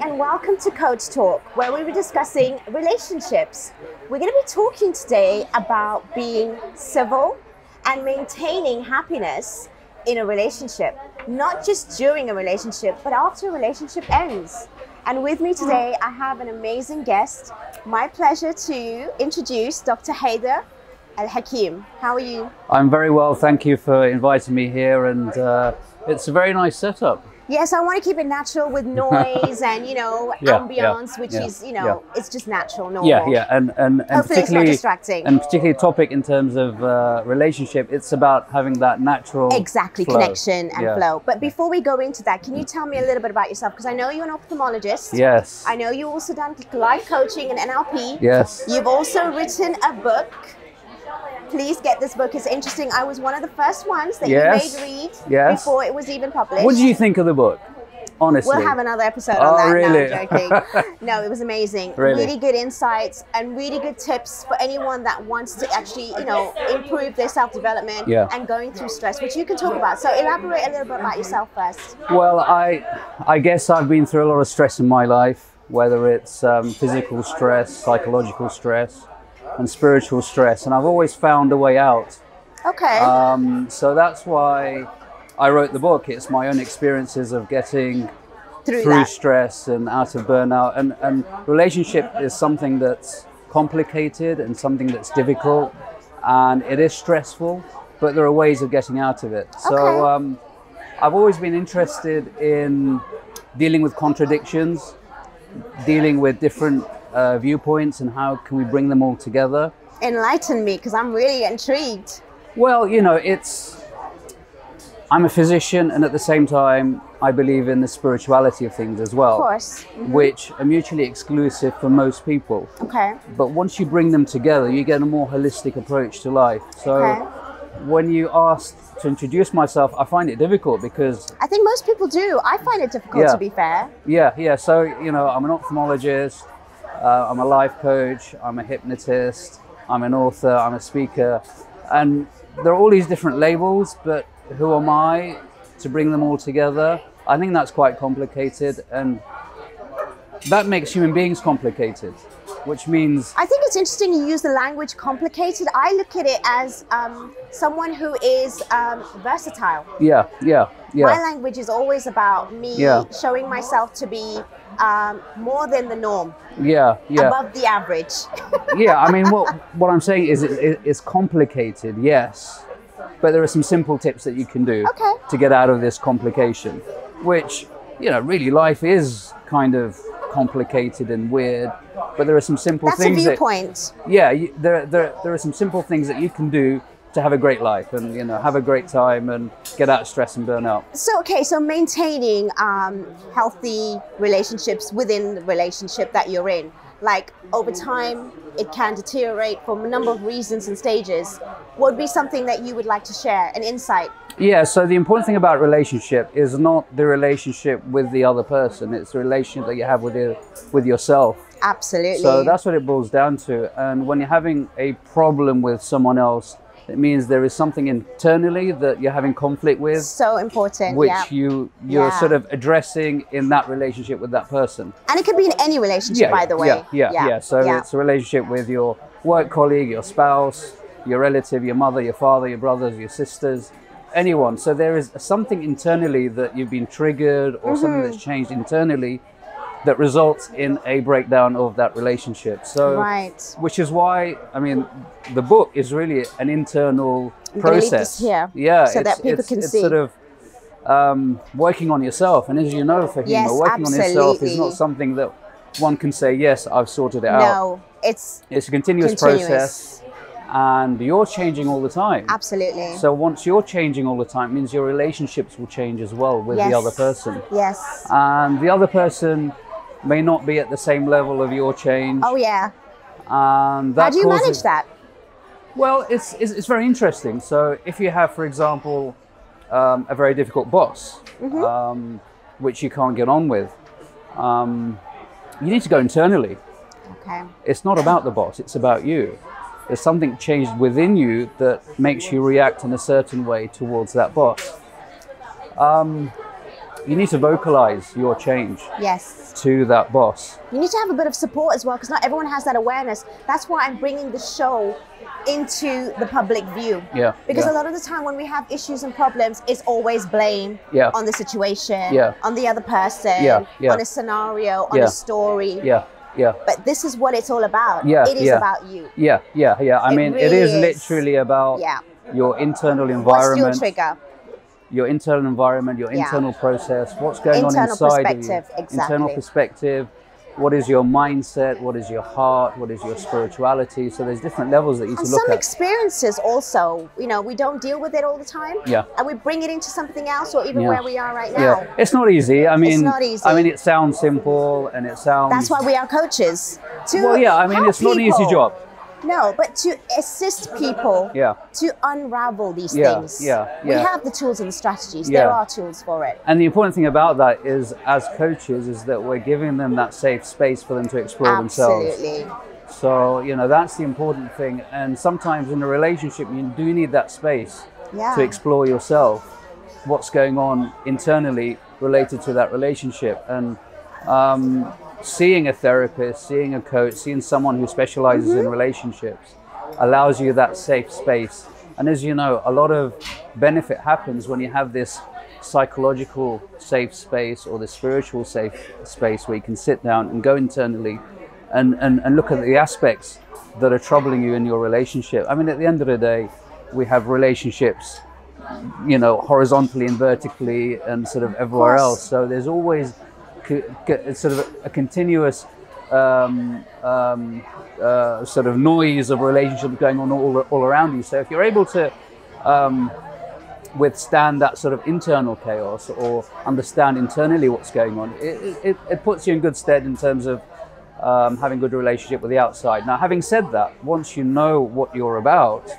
and welcome to Coach Talk, where we were discussing relationships. We're going to be talking today about being civil and maintaining happiness in a relationship, not just during a relationship, but after a relationship ends. And with me today, I have an amazing guest. My pleasure to introduce Dr. Haidar Al Hakim. How are you? I'm very well, thank you for inviting me here, and it's a very nice setup. Yes, I want to keep it natural with noise and, ambiance, which is, it's just natural, normal. And hopefully it's not distracting. And particularly topic in terms of relationship, it's about having that natural flow. Connection and flow. But before we go into that, can you tell me a little bit about yourself? Because I know you're an ophthalmologist. Yes. I know you also done life coaching and NLP. Yes. You've also written a book. Please get this book. It's interesting. I was one of the first ones that you made read before it was even published. What did you think of the book? Honestly. We'll have another episode on that. Really? No, I'm joking. No, it was amazing. Really good insights and really good tips for anyone that wants to actually, improve their self-development and going through stress, which you can talk about. So elaborate a little bit about yourself first. Well, I guess I've been through a lot of stress in my life, whether it's physical stress, psychological stress, and spiritual stress, and I've always found a way out. Okay. So that's why I wrote the book. It's my own experiences of getting through stress and out of burnout. And relationship is something that's complicated and something that's difficult, and it is stressful, but there are ways of getting out of it. So I've always been interested in dealing with contradictions, dealing with different viewpoints, and how can we bring them all together. Enlighten me, because I'm really intrigued. Well, I'm a physician, and at the same time I believe in the spirituality of things as well. Of course. Which are mutually exclusive for most people. Okay. But once you bring them together, you get a more holistic approach to life. So when you asked to introduce myself, I find it difficult because I think most people do. I find it difficult, to be fair. So I'm an ophthalmologist, I'm a life coach, I'm a hypnotist, I'm an author, I'm a speaker, and there are all these different labels, but who am I to bring them all together? I think that's quite complicated, and that makes human beings complicated, which means... I think it's interesting you use the language complicated. I look at it as someone who is versatile. My language is always about me showing myself to be more than the norm. Above the average. I mean, what I'm saying is it's complicated, yes, but there are some simple tips that you can do to get out of this complication, which, really life is kind of complicated and weird, but there are some simple things. That's a viewpoint. There are some simple things that you can do to have a great life and, have a great time and get out of stress and burnout. So maintaining healthy relationships within the relationship that you're in, like over time, it can deteriorate for a number of reasons and stages. What would be something that you would like to share, an insight? So the important thing about relationship is not the relationship with the other person, it's the relationship that you have with yourself. Absolutely. So that's what it boils down to. And when you're having a problem with someone else, it means there is something internally that you're having conflict with. So important. Which you're sort of addressing in that relationship with that person. And it could be in any relationship, by the way. So it's a relationship with your work colleague, your spouse, your relative, your mother, your father, your brothers, your sisters, anyone. So there is something internally that you've been triggered or something that's changed internally that results in a breakdown of that relationship. So, which is why, I mean, the book is really an internal process. So that people can see. It's sort of working on yourself. And as you know, Fahima, working on yourself is not something that one can say, yes, I've sorted it out. No, it's a continuous process. And you're changing all the time. Absolutely. So once you're changing all the time, it means your relationships will change as well with the other person. Yes. And the other person may not be at the same level of your change. And that how do you manage that? Well, it's very interesting. So if you have, for example, a very difficult boss, which you can't get on with, you need to go internally. It's not about the boss, it's about you. There's something changed within you that makes you react in a certain way towards that boss. you need to vocalize your change Yes. to that boss. You need to have a bit of support as well, because not everyone has that awareness. That's why I'm bringing the show into the public view. Yeah. Because yeah. a lot of the time when we have issues and problems, it's always blame Yeah. on the situation, Yeah. on the other person, Yeah. Yeah. on a scenario, on Yeah. a story. Yeah. Yeah. But this is what it's all about. Yeah. It is yeah. about you. Yeah. Yeah. Yeah. I mean, really it is is. literally about Yeah. your internal What's environment. your trigger? Your internal environment, your Yeah. internal process, what's going on Internal inside of you. perspective, exactly. Internal perspective. What is your mindset? What is your heart? What is your spirituality? So there's different levels that you need And to look some at. experiences also, you know, we don't deal with it all the time. Yeah. And we bring it into something else, or even Yeah. where we are right now. Yeah, it's not easy. I mean, not easy. I mean, it sounds simple and it sounds. That's why we are coaches. To Well, yeah. I mean, help it's not an easy people. job. No, but to assist people Yeah. to unravel these Yeah, things. yeah, We yeah. have the tools and the strategies. Yeah. There are tools for it. And the important thing about that is, as coaches, is that we're giving them that safe space for them to explore themselves. Absolutely. So, you know, that's the important thing. And sometimes in a relationship, you do need that space Yeah. to explore yourself, what's going on internally related to that relationship. And seeing a therapist, seeing a coach, seeing someone who specializes in relationships allows you that safe space. And as you know, a lot of benefit happens when you have this psychological safe space or the spiritual safe space where you can sit down and go internally and look at the aspects that are troubling you in your relationship. I mean, at the end of the day, we have relationships, you know, horizontally and vertically and sort of everywhere else. So there's always sort of a continuous sort of noise of relationships going on all around you. So if you're able to withstand that sort of internal chaos or understand internally what's going on, it puts you in good stead in terms of having a good relationship with the outside. Now, having said that, once you know what you're about,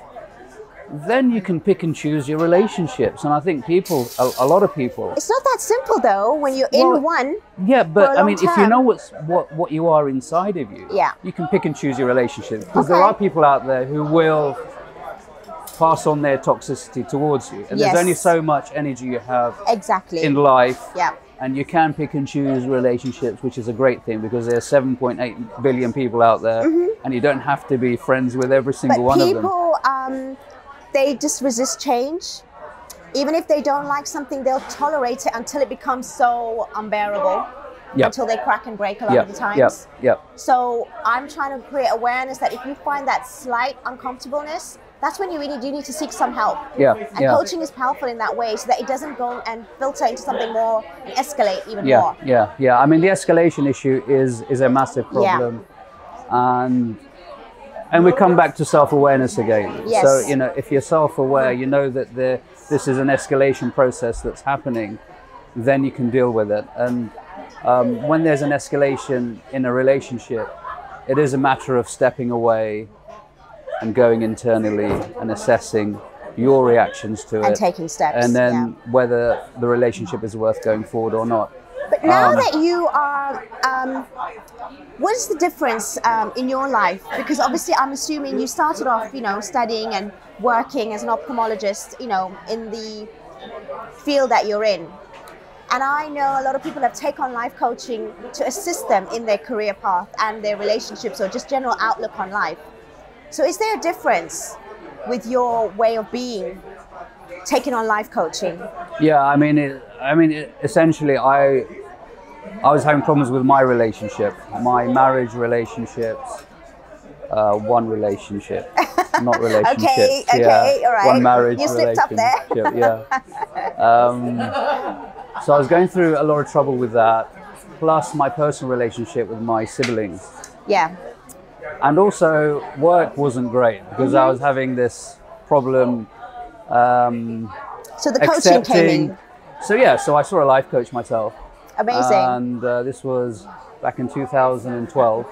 then you can pick and choose your relationships. And I think people, a lot of people. It's not that simple though when you're in one. Yeah, but for a I mean, long if you term. know what you are inside of you, Yeah. you can pick and choose your relationships. Because there Okay. are people out there who will pass on their toxicity towards you. And Yes. there's only so much energy you have Exactly. in life. Yeah. And you can pick and choose relationships, which is a great thing because there's 7.8 billion people out there, and you don't have to be friends with every single But one of them. people, they just resist change. Even if they don't like something, they'll tolerate it until it becomes so unbearable. Yeah. Until they crack and break a lot Yeah, of the times. yeah, yeah. So I'm trying to create awareness that if you find that slight uncomfortableness, that's when you really do need to seek some help. Yeah, And yeah. coaching is powerful in that way so that it doesn't go and filter into something more and escalate even Yeah, more. yeah, yeah. I mean, the escalation issue is a massive problem, and we come back to self-awareness again. Yes. So you know, if you're self-aware, you know that this is an escalation process that's happening, then you can deal with it. And when there's an escalation in a relationship, it is a matter of stepping away and going internally and assessing your reactions to it And taking steps. and then yeah. whether the relationship is worth going forward or not. But now that you are, what is the difference in your life? Because obviously I'm assuming you started off, you know, studying and working as an ophthalmologist, you know, in the field that you're in. And I know a lot of people have taken on life coaching to assist them in their career path and their relationships or just general outlook on life. So is there a difference with your way of being taking on life coaching? Yeah, I mean, essentially, I was having problems with my relationship, my marriage relationships, one relationship, not relationships. Okay, all right. One marriage You slipped up there. relationship. So I was going through a lot of trouble with that, plus my personal relationship with my siblings. Yeah. And also work wasn't great because I was having this problem So the coaching came in. So I saw a life coach myself. Amazing. And this was back in 2012.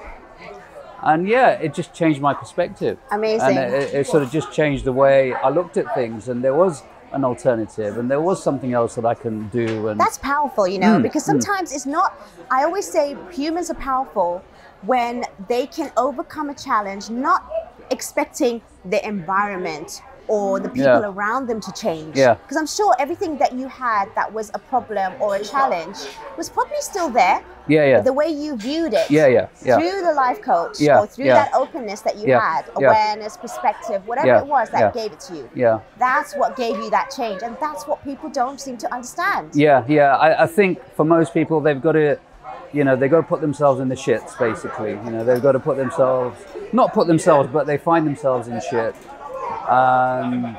And yeah, it just changed my perspective. Amazing. And it sort of just changed the way I looked at things, and there was an alternative and there was something else that I can do. And That's powerful, you know, because sometimes it's not, I always say humans are powerful when they can overcome a challenge, not expecting the environment or the people around them to change. Yeah. Because I'm sure everything that you had that was a problem or a challenge was probably still there. But the way you viewed it through the life coach or through that openness that you had, awareness, perspective, whatever it was that gave it to you. That's what gave you that change. And that's what people don't seem to understand. I think for most people, they've got to, they've got to put themselves in the shits, basically. They've got to put themselves, but they find themselves in shit. And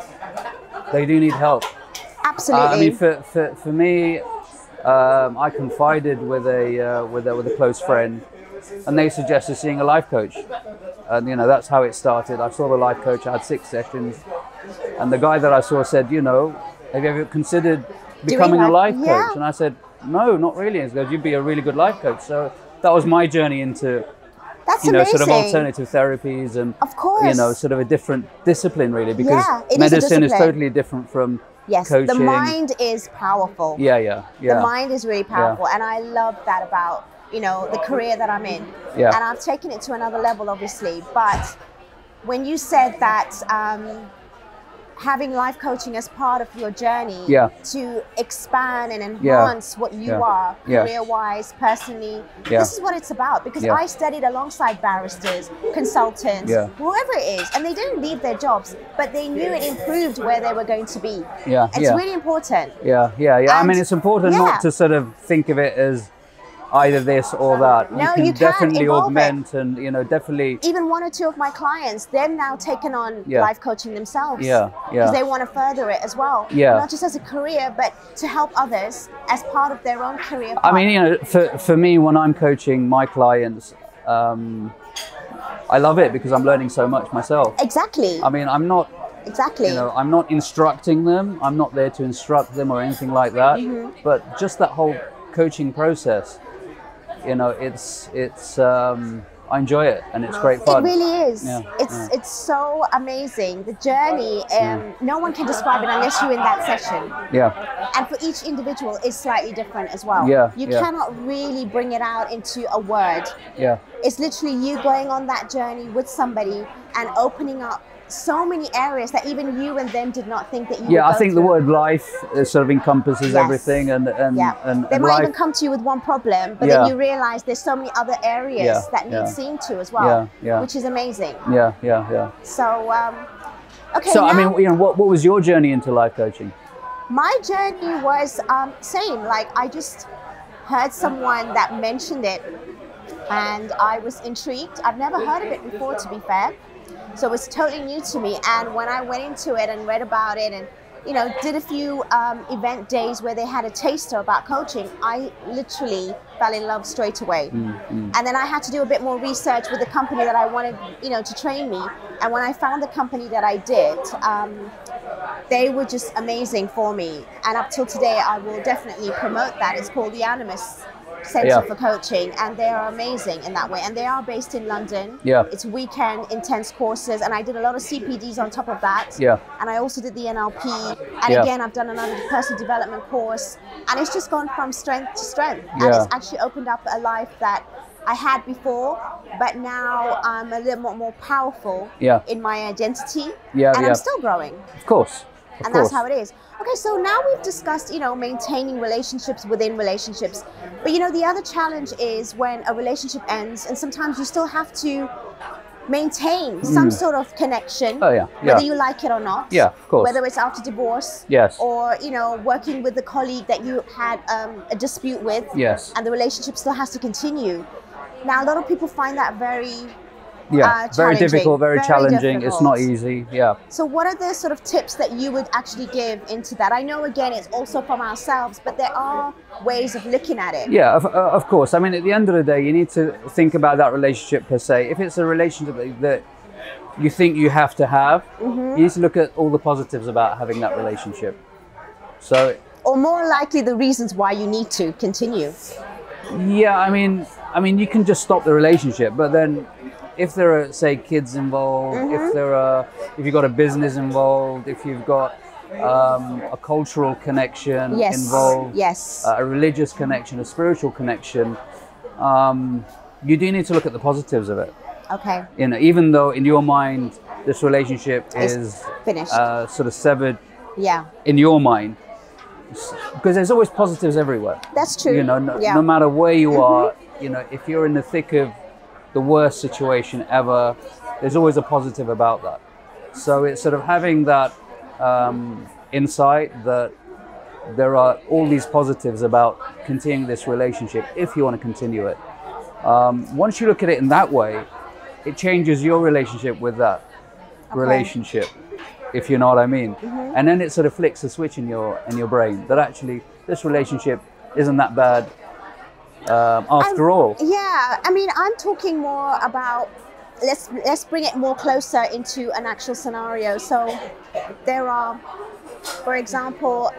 they do need help. Absolutely. I mean, for me, I confided with a close friend, and they suggested seeing a life coach, and that's how it started. I saw the life coach. I had 6 sessions, and the guy that I saw said, "Have you ever considered becoming a life coach?" And I said, "No, not really." And he goes, "You'd be a really good life coach." So that was my journey into sort of alternative therapies and, of course, sort of a different discipline, really, because medicine is totally different from coaching. The mind is powerful. The mind is really powerful, and I love that about the career that I'm in. And I've taken it to another level, obviously. But when you said that having life coaching as part of your journey to expand and enhance what you are career-wise, personally, this is what it's about. Because I studied alongside barristers, consultants, whoever it is, and they didn't leave their jobs, but they knew it improved where they were going to be. It's really important. I mean, it's important not to sort of think of it as either this or that. You can definitely augment and definitely. Even 1 or 2 of my clients, they're now taken on life coaching themselves. Because they want to further it as well. Not just as a career, but to help others as part of their own career path. I mean, for me, when I'm coaching my clients, I love it because I'm learning so much myself. Exactly. I mean, I'm not. I'm not instructing them. I'm not there to instruct them or anything like that. But just that whole coaching process. I enjoy it, and it's great fun. It really is. It's so amazing. The journey, no one can describe it unless you're in that session. And for each individual, it's slightly different as well. You cannot really bring it out into a word. It's literally you going on that journey with somebody and opening up so many areas that even you and them did not think that you would go I think through. The word life sort of encompasses everything, and they might even come to you with one problem, but then you realize there's so many other areas that need seeing to as well, which is amazing. So okay, so now, I mean, what was your journey into life coaching? My journey was same. Like, I just heard someone that mentioned it, and I was intrigued. I've never heard of it before, to be fair. So it was totally new to me, and when I went into it and read about it and did a few event days where they had a taster about coaching, I literally fell in love straight away. And then I had to do a bit more research with the company that I wanted to train me, and when I found the company that I did, they were just amazing for me, and up till today I will definitely promote that. It's called the Animus Center for Coaching, and they are amazing in that way, and they are based in London. It's weekend intense courses, and I did a lot of CPDs on top of that, and I also did the NLP, and again I've done another personal development course, and it's just gone from strength to strength, and it's actually opened up a life that I had before, but now I'm a little more powerful in my identity, and I'm still growing. Of course. And that's how it is. Okay, so now we've discussed, maintaining relationships within relationships. But, the other challenge is when a relationship ends, and sometimes you still have to maintain some sort of connection, whether you like it or not. Of course. Whether it's after divorce, or, working with the colleague that you had a dispute with, and the relationship still has to continue. Now, a lot of people find that very very difficult, very challenging. It's not easy. So what are the sort of tips that you would actually give into that? I know, again, it's also from ourselves, but there are ways of looking at it. Of course. I mean, at the end of the day, you need to think about that relationship per se. If it's a relationship that you think you have to have, you need to look at all the positives about having that relationship. So, or more likely the reasons why you need to continue. I mean, you can just stop the relationship, but then if there are, say, kids involved, if you've got a business involved, if you've got a cultural connection involved, a religious connection, a spiritual connection, you do need to look at the positives of it. Okay. Even though in your mind this relationship is finished, sort of severed yeah, in your mind. Because there's always positives everywhere. That's true. You know, no matter where you are, you know, if you're in the thick of the worst situation ever, there's always a positive about that. So it's sort of having that insight that there are all these positives about continuing this relationship if you want to continue it. Once you look at it in that way, it changes your relationship with that relationship, if you know what I mean. And then it sort of flicks a switch in your brain that actually this relationship isn't that bad after all. Yeah, I mean, I'm talking more about, let's bring it more closer into an actual scenario. So there are, for example,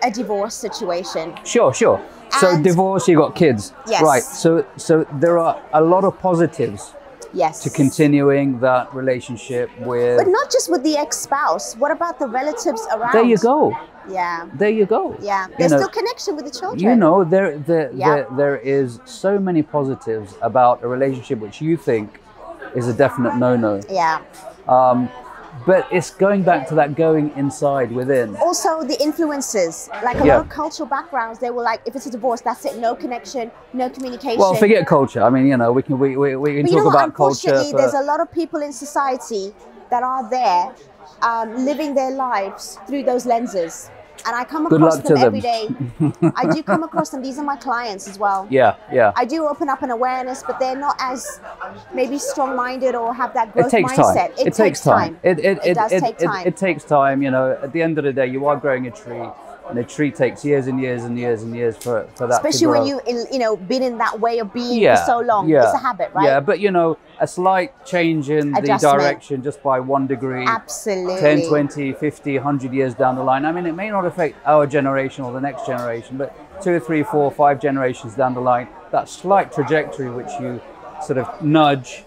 a divorce situation. Sure. So divorce, you got kids. Yes. Right. So there are a lot of positives. Yes. To continuing that relationship with. But not just with the ex-spouse. What about the relatives around? There you go. Yeah. There you go. Yeah. There's still connection with the children. You know, there is so many positives about a relationship which you think is a definite no-no. Yeah. But it's going back to that going inside within. Also the influences, like a lot of cultural backgrounds, they were like, if it's a divorce, that's it, no connection, no communication. Well, forget culture. I mean, you know, we can talk about culture. Unfortunately, there's a lot of people in society that are there living their lives through those lenses. And I come across them every day. I do come across them. These are my clients as well. Yeah. I do open up an awareness, but they're not as maybe strong-minded or have that growth mindset. It takes time. It does take time. It takes time. You know, at the end of the day, you are growing a tree. And a tree takes years and years and years and years for that Especially to grow. when been in that way of being for so long. Yeah. It's a habit, right? Yeah, but you know, a slight change in the direction just by 1 degree. Absolutely. 10, 20, 50, 100 years down the line. I mean, it may not affect our generation or the next generation, but 2, 3, 4, 5 generations down the line, that slight trajectory which you sort of nudge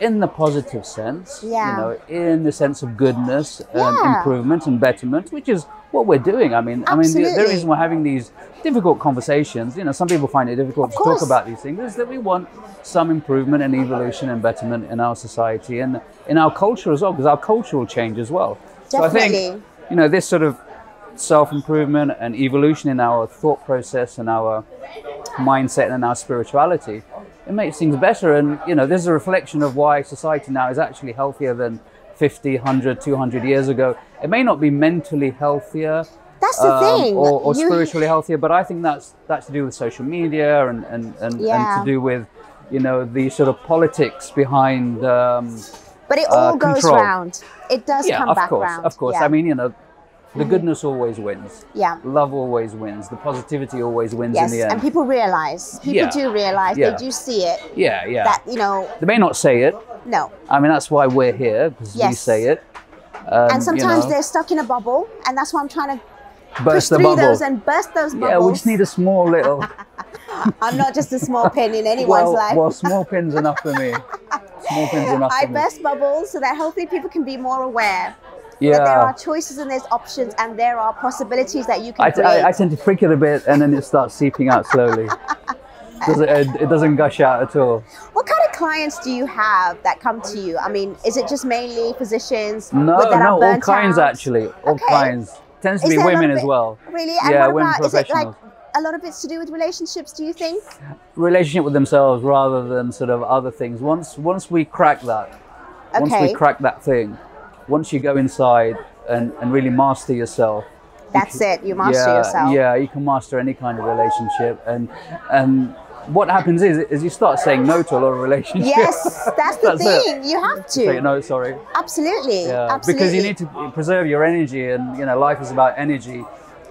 in the positive sense, you know, in the sense of goodness and improvement and betterment, which is what we're doing. I mean, the reason we're having these difficult conversations, you know, some people find it difficult to talk about these things, is that we want some improvement and evolution and betterment in our society and in our culture as well, because our culture will change as well. Definitely. So I think, you know, this sort of self-improvement and evolution in our thought process and our mindset and our spirituality, it makes things better. And, you know, there's a reflection of why society now is actually healthier than 50, 100, 200 years ago. It may not be mentally healthier. That's the thing. Or spiritually healthier, but I think that's to do with social media and to do with, you know, the sort of politics behind but it all goes round. It does come back round. Of course. I mean, you know, the goodness always wins. Yeah. Love always wins. The positivity always wins in the end. And people realize. People do realize. They do see it. Yeah. That, you know. They may not say it. No. I mean, that's why we're here, because we say it. And sometimes they're stuck in a bubble, and that's why I'm trying to burst push through those and burst those bubbles. Yeah, we just need a small little... I'm not just a small pin in anyone's life. Well, small pin's enough for me. Small pin's enough for me. I burst bubbles so that hopefully people can be more aware that there are choices and there's options and there are possibilities that you can create. I tend to prick it a bit and then it starts seeping out slowly. It doesn't gush out at all. What kind of clients do you have that come to you? I mean, is it just mainly physicians? No, all kinds actually. All kinds. Tends to be women as well. Really? And yeah, what women about, professionals. is it like a lot of it's to do with relationships, do you think? Relationship with themselves rather than sort of other things. Once we crack that, once we crack that thing, once you go inside and really master yourself. That's it, you master yourself. Yeah, you can master any kind of relationship. And what happens is you start saying no to a lot of relationships. Yes, that's the thing. You have to. Say no, sorry. Absolutely. Yeah, absolutely. because you need to preserve your energy, and you know, life is about energy.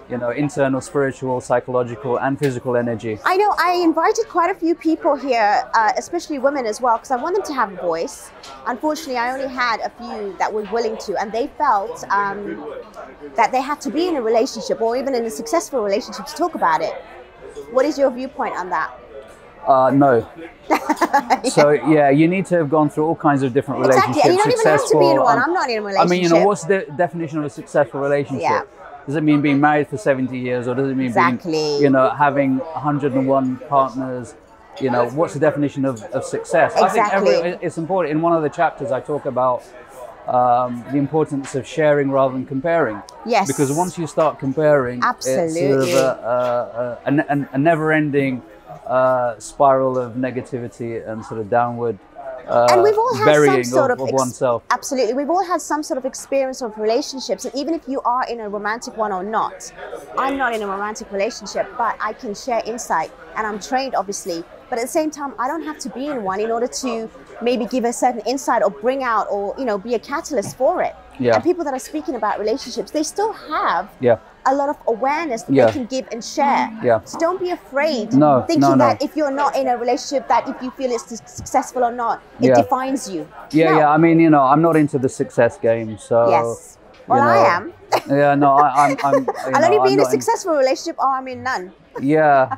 You know, internal, spiritual, psychological, and physical energy. I know. I invited quite a few people here, especially women as well, because I want them to have a voice. Unfortunately, I only had a few that were willing to, and they felt that they had to be in a relationship or even in a successful relationship to talk about it. What is your viewpoint on that? No. So yeah, you need to have gone through all kinds of different relationships. Exactly, and you don't even have to be in one. I'm not in a relationship. I mean, you know, what's the definition of a successful relationship? Yeah. Does it mean being married for 70 years, or does it mean being, you know, having 101 partners you know, what's the definition of success? Exactly. I think it's important. In one of the chapters, I talk about the importance of sharing rather than comparing. Yes. Because once you start comparing, absolutely, it's sort of a never-ending spiral of negativity and sort of downward and we've all had some sort of oneself. Absolutely, we've all had some sort of experience of relationships, and even if you are in a romantic one or not, I'm not in a romantic relationship, but I can share insight, and I'm trained, obviously. But at the same time, I don't have to be in one in order to maybe give a certain insight or bring out or, you know, be a catalyst for it. Yeah. And people that are speaking about relationships, they still have Yeah. a lot of awareness that Yeah. they can give and share. Yeah. So don't be afraid thinking that if you're not in a relationship, that if you feel it's successful or not, it Yeah. defines you. Yeah, No. yeah. I mean, you know, I'm not into the success game, so. Yes. Well, you know, I am. Yeah, no, I'm I'll only be in a successful relationship or I'm in none. Yeah.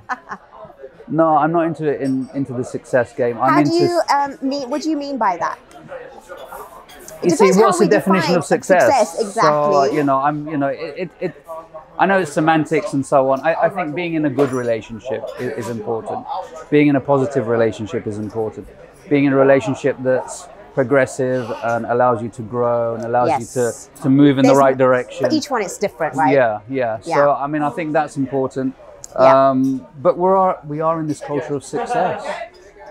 No, I'm not into the success game. How do you mean? What do you mean by that? You see, what's the definition of success? Exactly. So, you know, I know it's semantics and so on. I think being in a good relationship is important. Being in a positive relationship is important. Being in a relationship that's progressive and allows you to grow and allows you to move in the right direction. For each one, it's different, right? Yeah. So, I mean, I think that's important. But we are in this culture of success.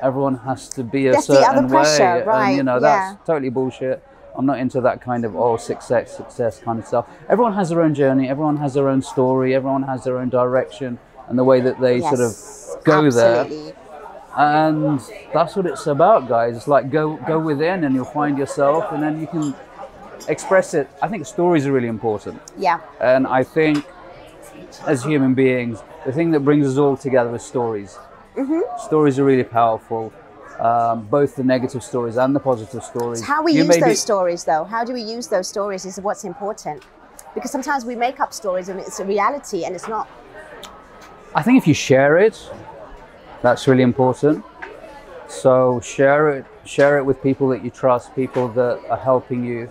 Everyone has to be a certain way, pressure, right? And you know that's totally bullshit. I'm not into that kind of success kind of stuff. Everyone has their own journey. Everyone has their own story. Everyone has their own direction and the way that they sort of go there. And that's what it's about, guys. It's like go within, and you'll find yourself, and then you can express it. I think stories are really important. Yeah. And I think as human beings, the thing that brings us all together is stories. Mm-hmm. Stories are really powerful, both the negative stories and the positive stories. It's how we use those stories, though. How do we use those stories is what's important. Because sometimes we make up stories and it's a reality and it's not. I think if you share it, that's really important. So share it with people that you trust, people that are helping you.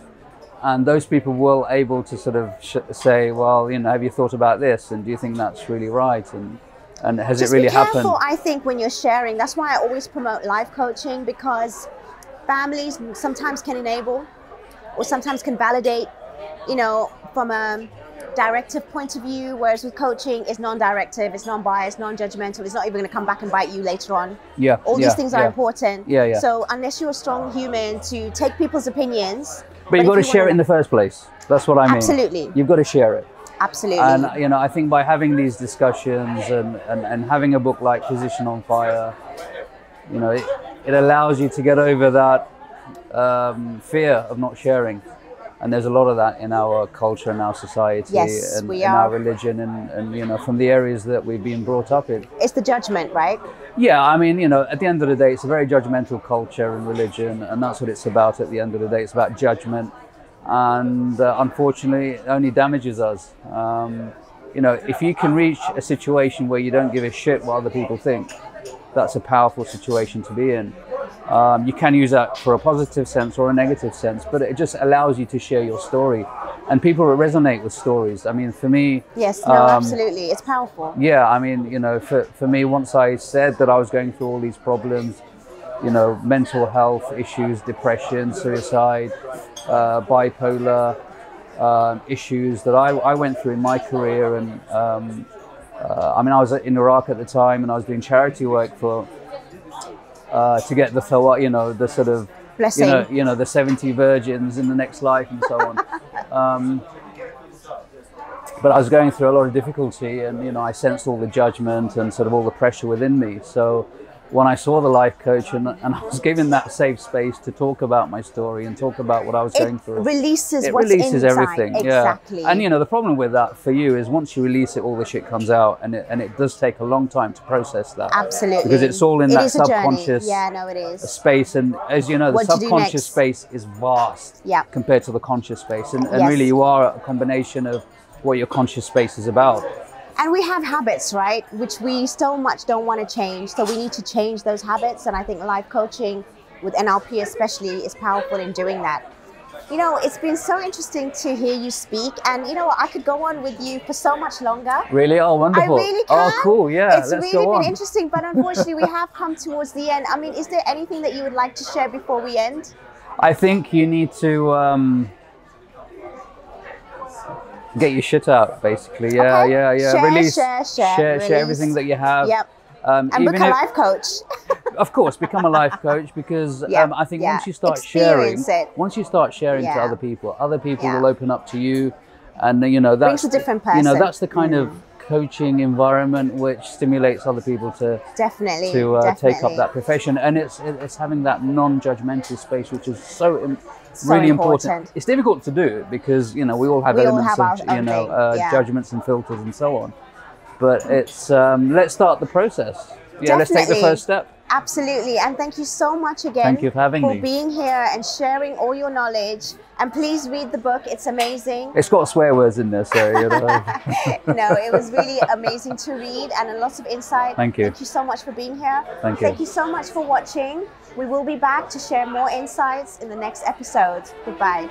And those people will able to sort of say, well, you know, have you thought about this? And do you think that's really right? And has it really happened? Just be careful, I think, when you're sharing. That's why I always promote life coaching, because families sometimes can enable or sometimes can validate, you know, from a directive point of view, whereas with coaching, it's non-directive, it's non-biased, non-judgmental. It's not even going to come back and bite you later on. Yeah. All these things are important. Yeah. So unless you're a strong human to take people's opinions. But you've got to share it in the first place. That's what I mean. Absolutely. You've got to share it. Absolutely. And, you know, I think by having these discussions and having a book like Position on Fire, you know, it allows you to get over that fear of not sharing. And there's a lot of that in our culture and our society and in our religion and, you know, from the areas that we've been brought up in. It's the judgment, right? Yeah, I mean, you know, at the end of the day, it's a very judgmental culture and religion, and that's what it's about at the end of the day. It's about judgment. And unfortunately, it only damages us. You know, if you can reach a situation where you don't give a shit what other people think, that's a powerful situation to be in. You can use that for a positive sense or a negative sense, but it just allows you to share your story. And people resonate with stories. I mean, for me... Yes, no, absolutely. It's powerful. Yeah, I mean, you know, for me, once I said that I was going through all these problems, you know, mental health issues, depression, suicide, bipolar issues that I went through in my career. And I mean, I was in Iraq at the time and I was doing charity work for to get the sort of blessing. You know the 70 virgins in the next life and so on. But I was going through a lot of difficulty, and you know, I sensed all the judgment and sort of all the pressure within me. So when I saw the life coach and I was given that safe space to talk about my story and talk about what I was going through, it releases inside. Everything. Exactly. Yeah. And you know, the problem with that for you is once you release it, all the shit comes out, and it does take a long time to process that. Absolutely. Because it's all in that subconscious space, and as you know, the subconscious space is vast compared to the conscious space, and really you are a combination of what your conscious space is about. And we have habits, right, which we so much don't want to change. So we need to change those habits. And I think life coaching with NLP especially is powerful in doing that. You know, it's been so interesting to hear you speak, and you know what, I could go on with you for so much longer. Really? Oh, wonderful. I really can. Oh, cool. Yeah, it's let's really go on. been interesting, but unfortunately we have come towards the end. I mean, is there anything that you would like to share before we end? I think you need to get your shit out, basically. Yeah, Okay. yeah. Share, Release, share, share everything that you have. Yep. And even become a life coach. Of course, become a life coach, because I think once you start sharing to other people will open up to you, and you know that's brings a different person. You know, that's the kind of coaching environment which stimulates other people to definitely take up that profession, and it's having that non-judgmental space, which is really important. It's difficult to do because you know we all have elements of judgments and filters and so on, but it's let's start the process. Yeah, let's take the first step. Absolutely, and thank you so much again. Thank you for having me. For being here and sharing all your knowledge. And please read the book; it's amazing. It's got swear words in there, so you know. No, it was really amazing to read and lots of insight. Thank you. Thank you so much for being here. Thank you. Thank you so much for watching. We will be back to share more insights in the next episode. Goodbye.